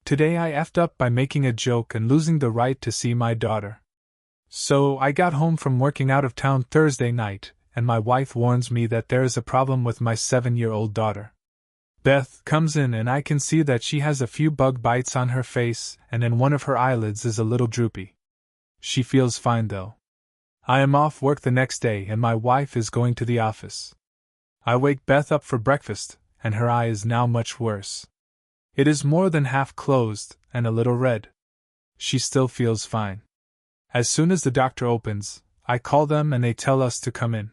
Today I effed up by making a joke and losing the right to see my daughter. So I got home from working out of town Thursday night, and my wife warns me that there is a problem with my 7-year-old daughter. Beth comes in and I can see that she has a few bug bites on her face and then one of her eyelids is a little droopy. She feels fine though. I am off work the next day and my wife is going to the office. I wake Beth up for breakfast, and her eye is now much worse. It is more than half closed and a little red. She still feels fine. As soon as the doctor opens, I call them and they tell us to come in.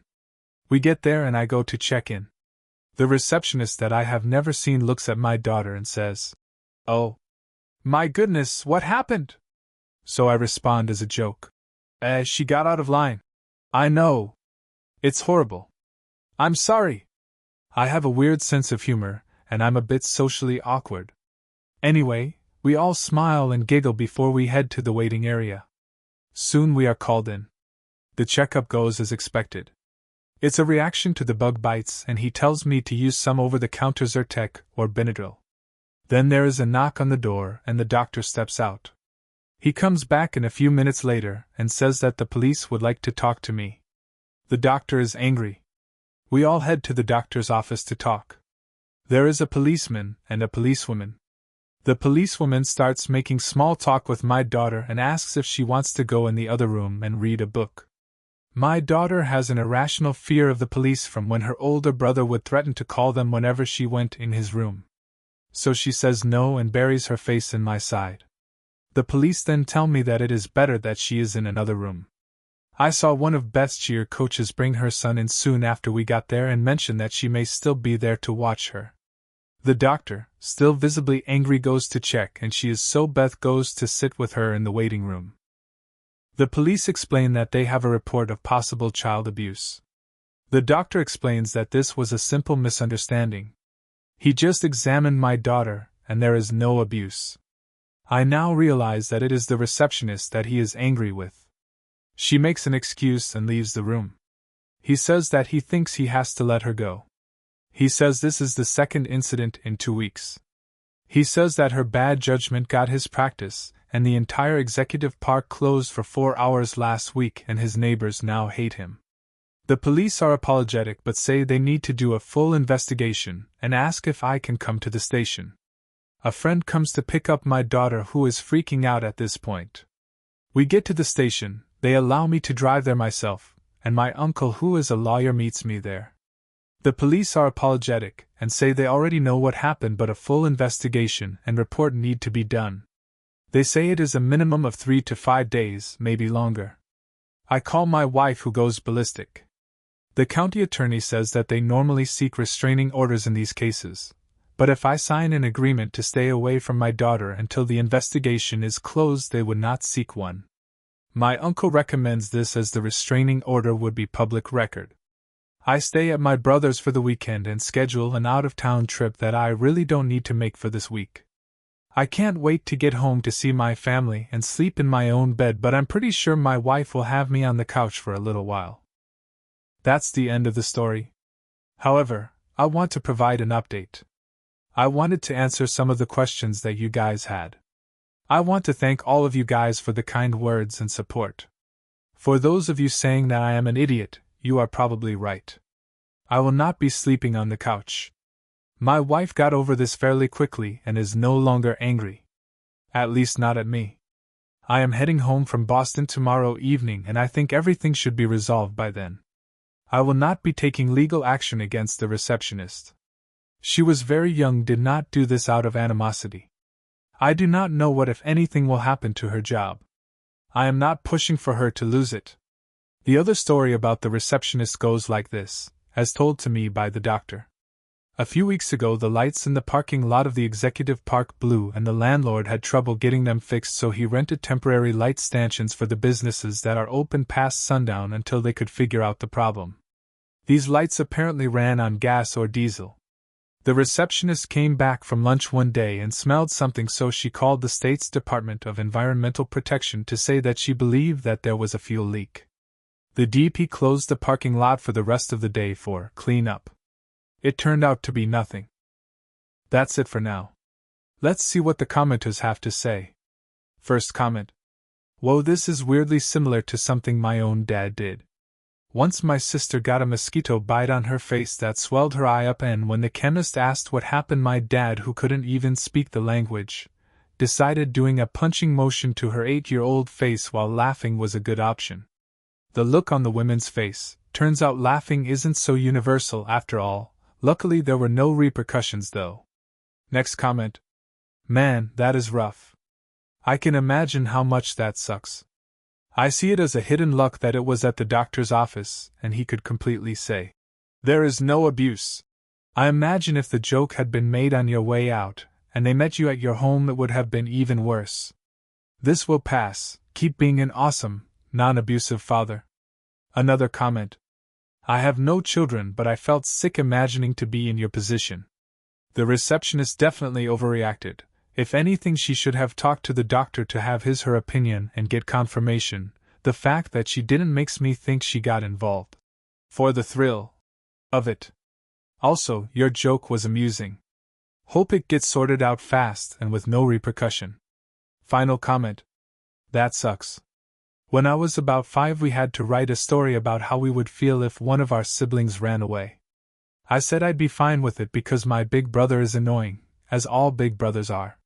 We get there and I go to check in. The receptionist that I have never seen looks at my daughter and says, "Oh, my goodness, what happened?" So I respond as a joke. She got out of line. I know. It's horrible. I'm sorry. I have a weird sense of humor, and I'm a bit socially awkward. Anyway, we all smile and giggle before we head to the waiting area. Soon we are called in. The checkup goes as expected. It's a reaction to the bug bites, and he tells me to use some over-the-counter Zyrtec or Benadryl. Then there is a knock on the door and the doctor steps out. He comes back in a few minutes later and says that the police would like to talk to me. The doctor is angry. We all head to the doctor's office to talk. There is a policeman and a policewoman. The policewoman starts making small talk with my daughter and asks if she wants to go in the other room and read a book. My daughter has an irrational fear of the police from when her older brother would threaten to call them whenever she went in his room. So she says no and buries her face in my side. The police then tell me that it is better that she is in another room. I saw one of Beth's cheer coaches bring her son in soon after we got there and mention that she may still be there to watch her. The doctor, still visibly angry, goes to check and she is, so Beth goes to sit with her in the waiting room. The police explain that they have a report of possible child abuse. The doctor explains that this was a simple misunderstanding. He just examined my daughter, and there is no abuse. I now realize that it is the receptionist that he is angry with. She makes an excuse and leaves the room. He says that he thinks he has to let her go. He says this is the second incident in 2 weeks. He says that her bad judgment got his practice, and the entire executive park closed for 4 hours last week, and his neighbors now hate him. The police are apologetic but say they need to do a full investigation and ask if I can come to the station. A friend comes to pick up my daughter, who is freaking out at this point. We get to the station, they allow me to drive there myself, and my uncle, who is a lawyer, meets me there. The police are apologetic and say they already know what happened, but a full investigation and report need to be done. They say it is a minimum of 3 to 5 days, maybe longer. I call my wife, who goes ballistic. The county attorney says that they normally seek restraining orders in these cases, but if I sign an agreement to stay away from my daughter until the investigation is closed, they would not seek one. My uncle recommends this as the restraining order would be public record. I stay at my brother's for the weekend and schedule an out-of-town trip that I really don't need to make for this week. I can't wait to get home to see my family and sleep in my own bed, but I'm pretty sure my wife will have me on the couch for a little while. That's the end of the story. However, I want to provide an update. I wanted to answer some of the questions that you guys had. I want to thank all of you guys for the kind words and support. For those of you saying that I am an idiot, you are probably right. I will not be sleeping on the couch. My wife got over this fairly quickly and is no longer angry. At least not at me. I am heading home from Boston tomorrow evening and I think everything should be resolved by then. I will not be taking legal action against the receptionist. She was very young, did not do this out of animosity. I do not know what, if anything, will happen to her job. I am not pushing for her to lose it. The other story about the receptionist goes like this, as told to me by the doctor. A few weeks ago, the lights in the parking lot of the executive park blew and the landlord had trouble getting them fixed, so he rented temporary light stanchions for the businesses that are open past sundown until they could figure out the problem. These lights apparently ran on gas or diesel. The receptionist came back from lunch one day and smelled something, so she called the state's Department of Environmental Protection to say that she believed that there was a fuel leak. The DP closed the parking lot for the rest of the day for cleanup. It turned out to be nothing. That's it for now. Let's see what the commenters have to say. First comment. Whoa, this is weirdly similar to something my own dad did. Once my sister got a mosquito bite on her face that swelled her eye up, and when the chemist asked what happened, my dad, who couldn't even speak the language, decided doing a punching motion to her 8-year-old face while laughing was a good option. The look on the women's face, turns out laughing isn't so universal after all. Luckily there were no repercussions though. Next comment. Man, that is rough. I can imagine how much that sucks. I see it as a hidden luck that it was at the doctor's office, and he could completely say, "There is no abuse." I imagine if the joke had been made on your way out, and they met you at your home, it would have been even worse. This will pass. Keep being an awesome, non-abusive father. Another comment. I have no children, but I felt sick imagining to be in your position. The receptionist definitely overreacted. If anything, she should have talked to the doctor to have her opinion and get confirmation. The fact that she didn't makes me think she got involved. For the thrill of it. Also, your joke was amusing. Hope it gets sorted out fast and with no repercussion. Final comment. That sucks. When I was about 5, we had to write a story about how we would feel if one of our siblings ran away. I said I'd be fine with it because my big brother is annoying, as all big brothers are.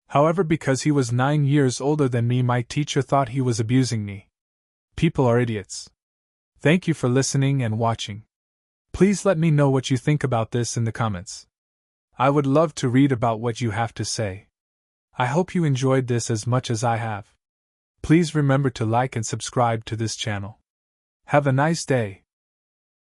However, because he was 9 years older than me, my teacher thought he was abusing me. People are idiots. Thank you for listening and watching. Please let me know what you think about this in the comments. I would love to read about what you have to say. I hope you enjoyed this as much as I have. Please remember to like and subscribe to this channel. Have a nice day.